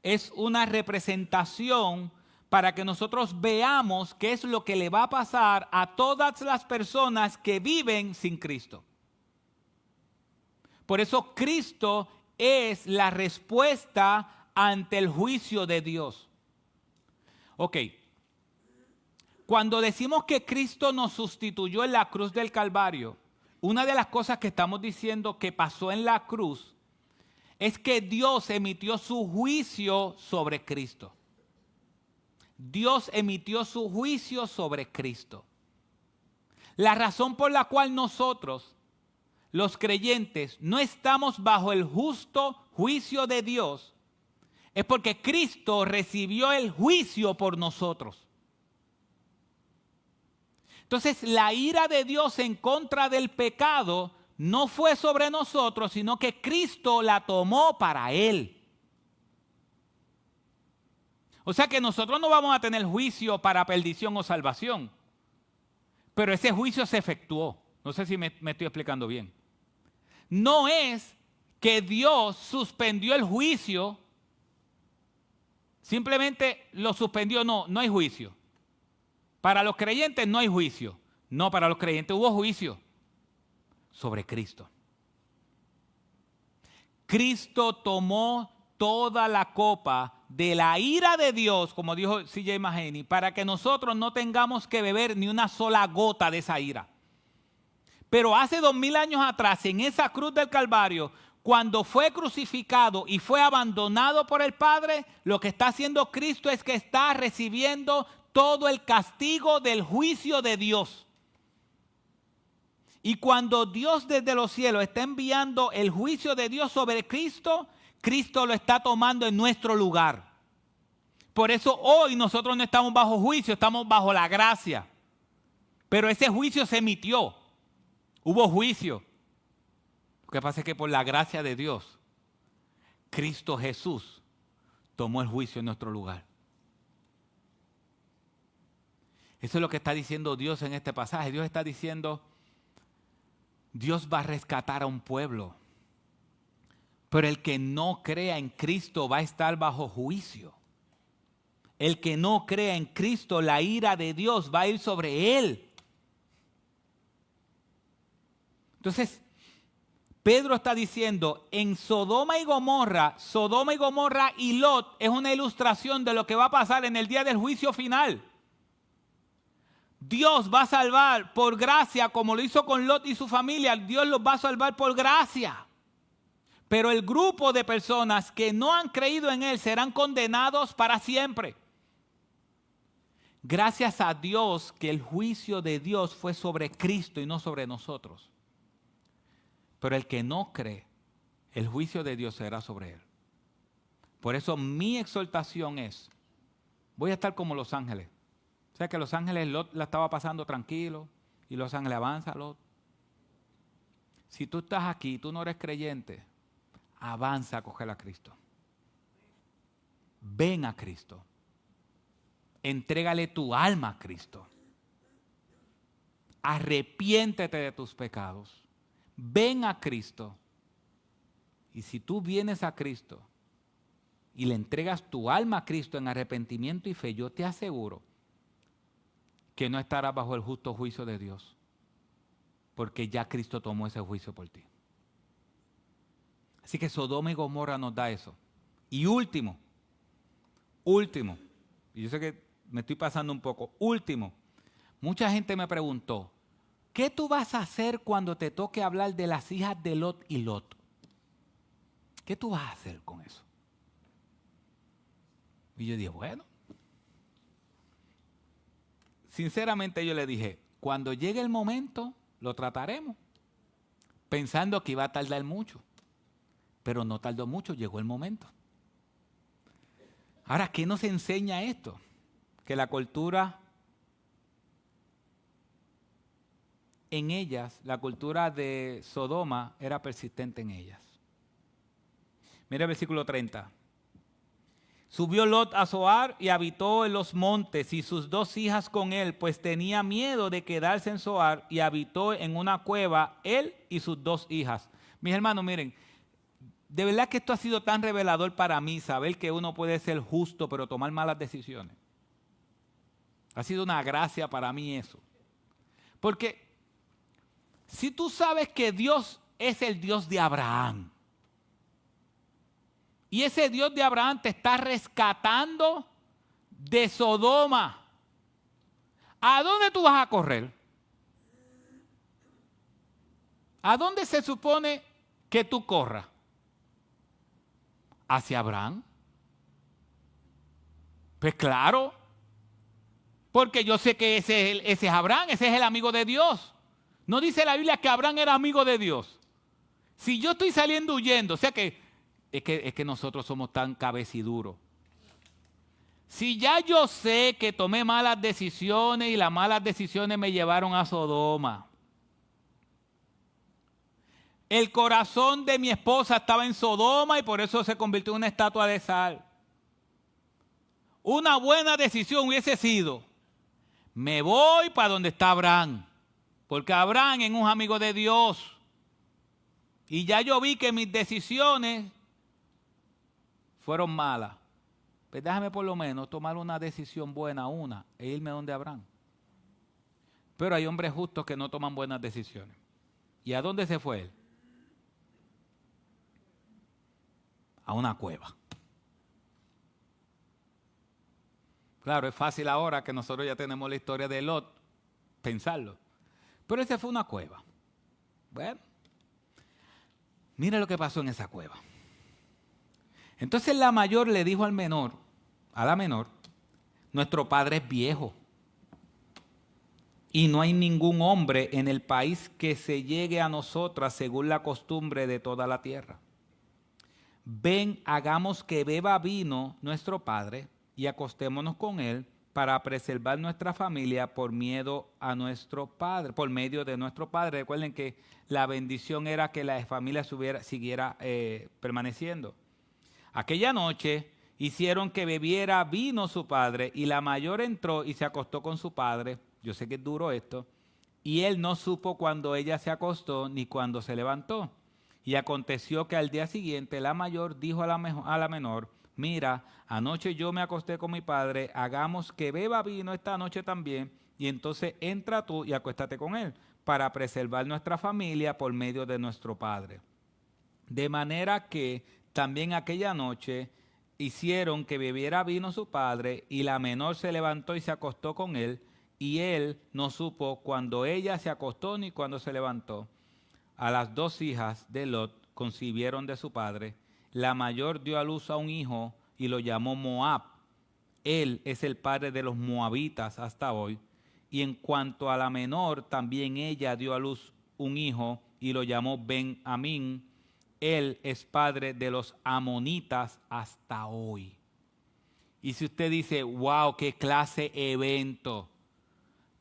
es una representación para que nosotros veamos qué es lo que le va a pasar a todas las personas que viven sin Cristo. Por eso Cristo es la respuesta ante el juicio de Dios. Ok. Cuando decimos que Cristo nos sustituyó en la cruz del Calvario, una de las cosas que estamos diciendo que pasó en la cruz es que Dios emitió su juicio sobre Cristo. Dios emitió su juicio sobre Cristo. La razón por la cual nosotros, los creyentes, no estamos bajo el justo juicio de Dios es porque Cristo recibió el juicio por nosotros. Entonces, la ira de Dios en contra del pecado no fue sobre nosotros, sino que Cristo la tomó para Él. O sea que nosotros no vamos a tener juicio para perdición o salvación, pero ese juicio se efectuó. No sé si me estoy explicando bien. No es que Dios suspendió el juicio Simplemente lo suspendió. No, no hay juicio. Para los creyentes no hay juicio. No, para los creyentes hubo juicio sobre Cristo. Cristo tomó toda la copa de la ira de Dios, como dijo C.J. Mahaney, para que nosotros no tengamos que beber ni una sola gota de esa ira. Pero hace 2000 años atrás, en esa cruz del Calvario, cuando fue crucificado y fue abandonado por el Padre, lo que está haciendo Cristo es que está recibiendo todo el castigo del juicio de Dios. Y cuando Dios desde los cielos está enviando el juicio de Dios sobre Cristo, Cristo lo está tomando en nuestro lugar. Por eso hoy nosotros no estamos bajo juicio, estamos bajo la gracia. Pero ese juicio se emitió. Hubo juicio. Lo que pasa es que por la gracia de Dios, Cristo Jesús tomó el juicio en nuestro lugar. Eso es lo que está diciendo Dios en este pasaje. Dios está diciendo, Dios va a rescatar a un pueblo. Pero el que no crea en Cristo va a estar bajo juicio. El que no crea en Cristo, la ira de Dios va a ir sobre él. Entonces, Pedro está diciendo, en Sodoma y Gomorra y Lot es una ilustración de lo que va a pasar en el día del juicio final. Dios va a salvar por gracia, como lo hizo con Lot y su familia. Dios los va a salvar por gracia. Pero el grupo de personas que no han creído en Él serán condenados para siempre. Gracias a Dios que el juicio de Dios fue sobre Cristo y no sobre nosotros. Pero el que no cree, el juicio de Dios será sobre él. Por eso mi exhortación es, voy a estar como los ángeles. O sea que los ángeles, Lot la estaba pasando tranquilo y los ángeles avanza, Lot. Si tú estás aquí, tú no eres creyente, avanza a coger a Cristo. Ven a Cristo. Entrégale tu alma a Cristo. Arrepiéntete de tus pecados. Ven a Cristo. Y si tú vienes a Cristo y le entregas tu alma a Cristo en arrepentimiento y fe, yo te aseguro que no estarás bajo el justo juicio de Dios, porque ya Cristo tomó ese juicio por ti. Así que Sodoma y Gomorra nos da eso. Y último, y yo sé que me estoy pasando un poco, mucha gente me preguntó, ¿qué tú vas a hacer cuando te toque hablar de las hijas de Lot y Lot? ¿Qué tú vas a hacer con eso? Y yo dije, bueno, sinceramente yo le dije, cuando llegue el momento, lo trataremos, pensando que iba a tardar mucho. Pero no tardó mucho, llegó el momento. Ahora, ¿qué nos enseña esto? Que la cultura en ellas, la cultura de Sodoma era persistente en ellas. Mira el versículo 30. Subió Lot a Zoar y habitó en los montes y sus 2 hijas con él, pues tenía miedo de quedarse en Zoar y habitó en una cueva él y sus 2 hijas. Mis hermanos, miren, de verdad que esto ha sido tan revelador para mí, saber que uno puede ser justo pero tomar malas decisiones. Ha sido una gracia para mí eso. Porque si tú sabes que Dios es el Dios de Abraham, y ese Dios de Abraham te está rescatando de Sodoma, ¿a dónde tú vas a correr? ¿A dónde se supone que tú corras? ¿Hacia Abraham? Pues claro, porque yo sé que ese es Abraham, ese es el amigo de Dios. No dice la Biblia que Abraham era amigo de Dios. Si yo estoy saliendo huyendo, o sea que es que nosotros somos tan cabeciduros. Si ya yo sé que tomé malas decisiones y las malas decisiones me llevaron a Sodoma. El corazón de mi esposa estaba en Sodoma y por eso se convirtió en una estatua de sal. Una buena decisión hubiese sido, me voy para donde está Abraham, porque Abraham es un amigo de Dios. Y ya yo vi que mis decisiones fueron malas. pues déjame por lo menos tomar una decisión buena, e irme donde Abraham. Pero hay hombres justos que no toman buenas decisiones. ¿Y a dónde se fue él? A una cueva. Claro, es fácil ahora que nosotros ya tenemos la historia de Lot, pensarlo. Pero ese fue una cueva. Bueno, mira lo que pasó en esa cueva. Entonces la mayor le dijo a la menor, nuestro padre es viejo y no hay ningún hombre en el país que se llegue a nosotras según la costumbre de toda la tierra. Ven, hagamos que beba vino nuestro padre y acostémonos con él para preservar nuestra familia por miedo a nuestro padre, por medio de nuestro padre. Recuerden que la bendición era que la familia siguiera permaneciendo. Aquella noche hicieron que bebiera vino su padre y la mayor entró y se acostó con su padre. Yo sé que es duro esto. Y él no supo cuando ella se acostó ni cuando se levantó. Y aconteció que al día siguiente la mayor dijo a la menor, mira, anoche yo me acosté con mi padre, hagamos que beba vino esta noche también, y entonces entra tú y acuéstate con él, para preservar nuestra familia por medio de nuestro padre. De manera que también aquella noche hicieron que bebiera vino su padre, y la menor se levantó y se acostó con él, y él no supo cuando ella se acostó ni cuando se levantó. A las dos hijas de Lot concibieron de su padre. La mayor dio a luz a un hijo y lo llamó Moab. Él es el padre de los moabitas hasta hoy. Y en cuanto a la menor, también ella dio a luz un hijo y lo llamó Ben-Amín. Él es padre de los amonitas hasta hoy. Y si usted dice, wow, qué clase evento.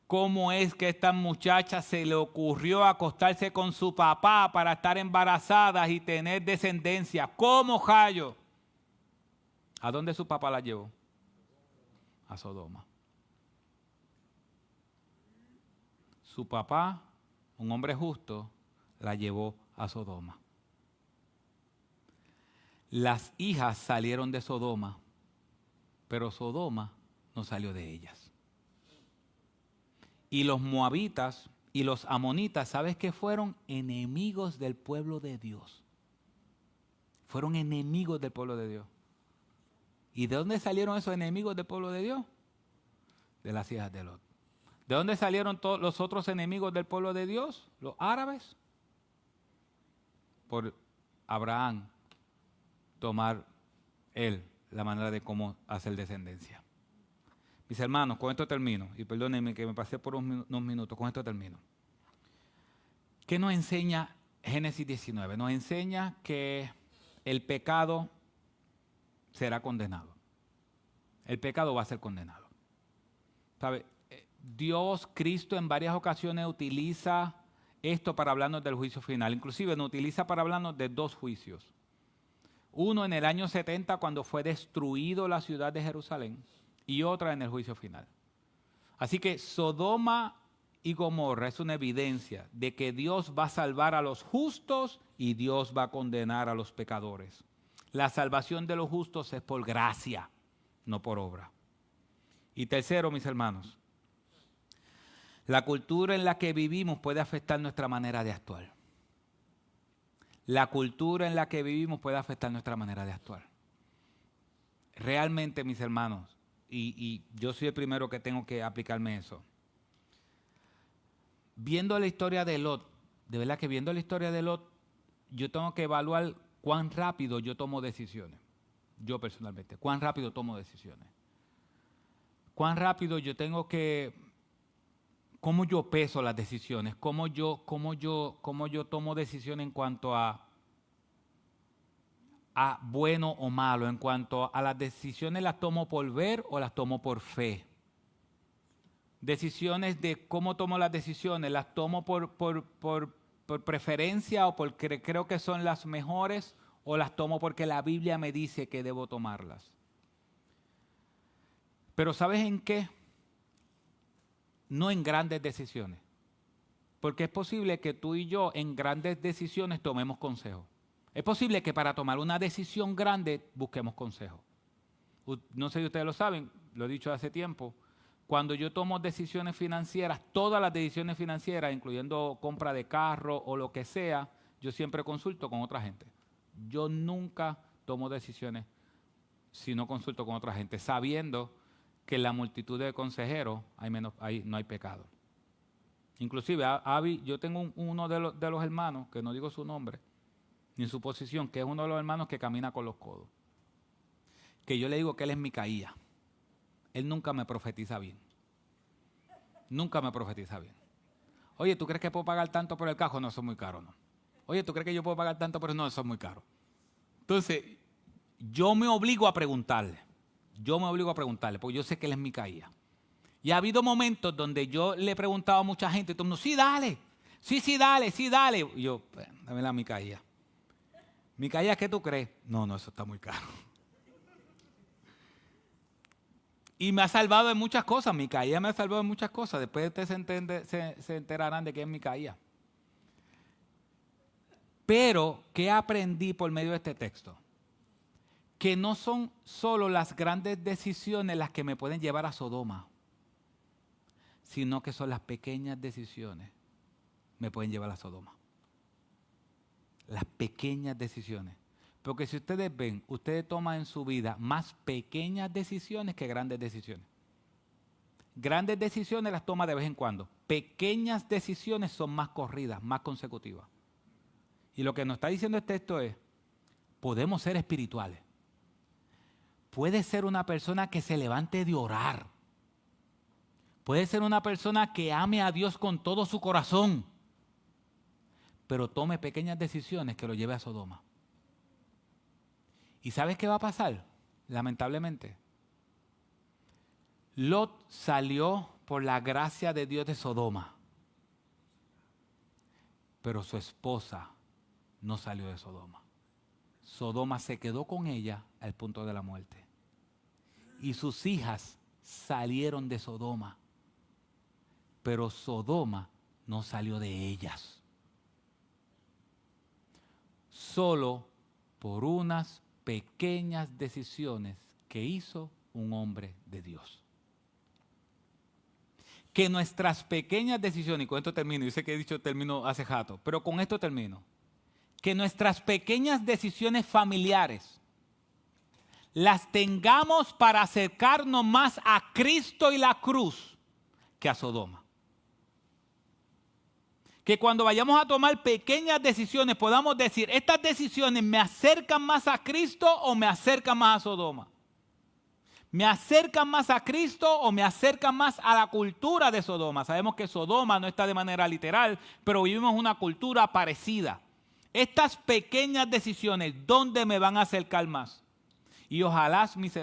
¿Cómo es que a esta muchacha se le ocurrió acostarse con su papá para estar embarazadas y tener descendencia? ¿Cómo, Jayo? ¿A dónde su papá la llevó? A Sodoma. Su papá, un hombre justo, la llevó a Sodoma. Las hijas salieron de Sodoma, pero Sodoma no salió de ellas. Y los moabitas y los amonitas, ¿sabes qué fueron? Enemigos del pueblo de Dios. Fueron enemigos del pueblo de Dios. ¿Y de dónde salieron esos enemigos del pueblo de Dios? De las hijas de Lot. ¿De dónde salieron todos los otros enemigos del pueblo de Dios? Los árabes. Por Abraham tomar él la manera de cómo hacer descendencia. Mis hermanos, con esto termino. Y perdónenme que me pasé por unos minutos, con esto termino. ¿Qué nos enseña Génesis 19? Nos enseña que el pecado será condenado. El pecado va a ser condenado. ¿Sabe? Dios, Cristo, en varias ocasiones utiliza esto para hablarnos del juicio final. Inclusive nos utiliza para hablarnos de dos juicios. Uno en el año 70 cuando fue destruido la ciudad de Jerusalén y otra en el juicio final. Así que Sodoma y Gomorra es una evidencia de que Dios va a salvar a los justos y Dios va a condenar a los pecadores. La salvación de los justos es por gracia, no por obra. Y tercero, mis hermanos, la cultura en la que vivimos puede afectar nuestra manera de actuar. La cultura en la que vivimos puede afectar nuestra manera de actuar. Realmente, mis hermanos, y yo soy el primero que tengo que aplicarme eso. Viendo la historia de Lot, de verdad que viendo la historia de Lot, yo tengo que evaluar cuán rápido yo tomo decisiones. Yo personalmente, cuán rápido tomo decisiones. Cuán rápido yo tengo que, cómo yo peso las decisiones, cómo yo tomo decisiones en cuanto a bueno o malo, en cuanto a las decisiones, las tomo por ver o las tomo por fe. Decisiones de cómo tomo las decisiones, las tomo por preferencia o porque creo que son las mejores o las tomo porque la Biblia me dice que debo tomarlas. Pero ¿sabes en qué? No en grandes decisiones. Porque es posible que tú y yo en grandes decisiones tomemos consejo. Es posible que para tomar una decisión grande busquemos consejo. no sé si ustedes lo saben, lo he dicho hace tiempo, cuando yo tomo decisiones financieras, todas las decisiones financieras, incluyendo compra de carro o lo que sea, yo siempre consulto con otra gente. Yo nunca tomo decisiones si no consulto con otra gente, sabiendo que en la multitud de consejeros no hay pecado. Inclusive, yo tengo uno de los hermanos, que no digo su nombre, ni su posición, que es uno de los hermanos que camina con los codos. Que yo le digo que él es Micaía. Él nunca me profetiza bien. Nunca me profetiza bien. Oye, ¿tú crees que puedo pagar tanto por el carro? No, eso es muy caro, no. Oye, ¿tú crees que yo puedo pagar tanto por eso? No, eso es muy caro. Entonces, yo me obligo a preguntarle. Porque yo sé que él es Micaía. Y ha habido momentos donde yo le he preguntado a mucha gente, y todo el mundo, sí, dale. Sí, dale. Y yo, dame la Micaía. Micaía, ¿qué tú crees? No, eso está muy caro. Y me ha salvado de muchas cosas. Micaía me ha salvado de muchas cosas. Después ustedes se enterarán de qué es Micaía. Pero, ¿qué aprendí por medio de este texto? Que no son solo las grandes decisiones las que me pueden llevar a Sodoma, sino que son las pequeñas decisiones que me pueden llevar a Sodoma. Las pequeñas decisiones. Porque si ustedes ven, ustedes toman en su vida más pequeñas decisiones que grandes decisiones. Grandes decisiones las toma de vez en cuando. Pequeñas decisiones son más corridas, más consecutivas. Y lo que nos está diciendo este texto es, podemos ser espirituales. Puede ser una persona que se levante de orar. Puede ser una persona que ame a Dios con todo su corazón, pero tome pequeñas decisiones que lo lleve a Sodoma. ¿Y sabes qué va a pasar? Lamentablemente, Lot salió por la gracia de Dios de Sodoma, pero su esposa no salió de Sodoma. Sodoma se quedó con ella al punto de la muerte. Y sus hijas salieron de Sodoma, pero Sodoma no salió de ellas. Solo por unas pequeñas decisiones que hizo un hombre de Dios. Que nuestras pequeñas decisiones, y con esto termino, yo sé que he dicho término hace rato, pero con esto termino. Que nuestras pequeñas decisiones familiares las tengamos para acercarnos más a Cristo y la cruz que a Sodoma. Que cuando vayamos a tomar pequeñas decisiones podamos decir, ¿estas decisiones me acercan más a Cristo o me acercan más a Sodoma? ¿Me acercan más a Cristo o me acercan más a la cultura de Sodoma? Sabemos que Sodoma no está de manera literal, pero vivimos una cultura parecida. Estas pequeñas decisiones, ¿dónde me van a acercar más? Y ojalá mis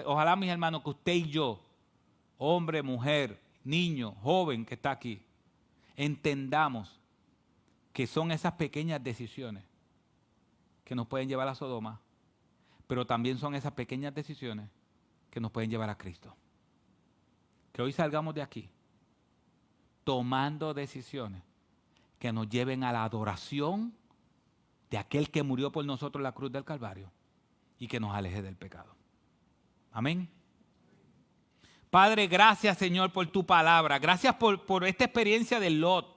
hermanos, que usted y yo, hombre, mujer, niño, joven que está aquí, entendamos que son esas pequeñas decisiones que nos pueden llevar a Sodoma, pero también son esas pequeñas decisiones que nos pueden llevar a Cristo. Que hoy salgamos de aquí tomando decisiones que nos lleven a la adoración de aquel que murió por nosotros en la cruz del Calvario y que nos aleje del pecado. Amén. Padre, gracias, Señor, por tu palabra. Gracias por esta experiencia de Lot.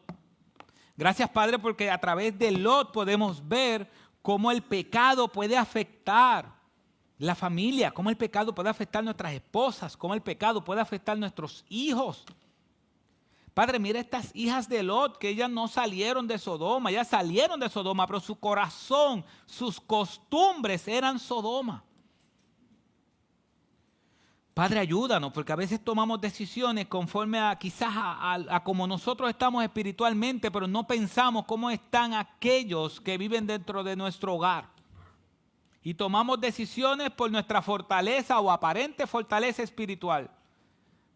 Gracias, Padre, porque a través de Lot podemos ver cómo el pecado puede afectar la familia, cómo el pecado puede afectar nuestras esposas, cómo el pecado puede afectar nuestros hijos. Padre, mira estas hijas de Lot, que ellas no salieron de Sodoma, ellas salieron de Sodoma, pero su corazón, sus costumbres eran Sodoma. Padre, ayúdanos, porque a veces tomamos decisiones conforme a quizás a como nosotros estamos espiritualmente, pero no pensamos cómo están aquellos que viven dentro de nuestro hogar. Y tomamos decisiones por nuestra fortaleza o aparente fortaleza espiritual.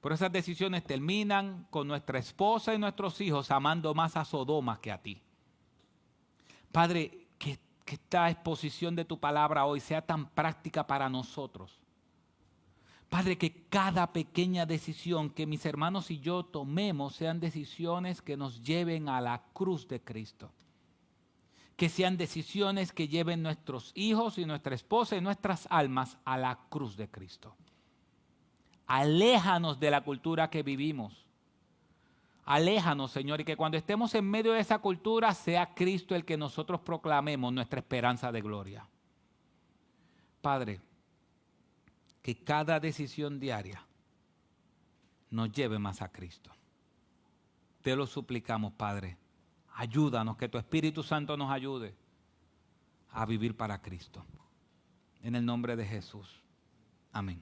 Pero esas decisiones terminan con nuestra esposa y nuestros hijos amando más a Sodoma que a ti. Padre, que esta exposición de tu palabra hoy sea tan práctica para nosotros. Padre, que cada pequeña decisión que mis hermanos y yo tomemos sean decisiones que nos lleven a la cruz de Cristo. Que sean decisiones que lleven nuestros hijos y nuestra esposa y nuestras almas a la cruz de Cristo. Aléjanos de la cultura que vivimos. Aléjanos, Señor, y que cuando estemos en medio de esa cultura sea Cristo el que nosotros proclamemos nuestra esperanza de gloria. Padre, que cada decisión diaria nos lleve más a Cristo. Te lo suplicamos, Padre. Ayúdanos, que tu Espíritu Santo nos ayude a vivir para Cristo. En el nombre de Jesús. Amén.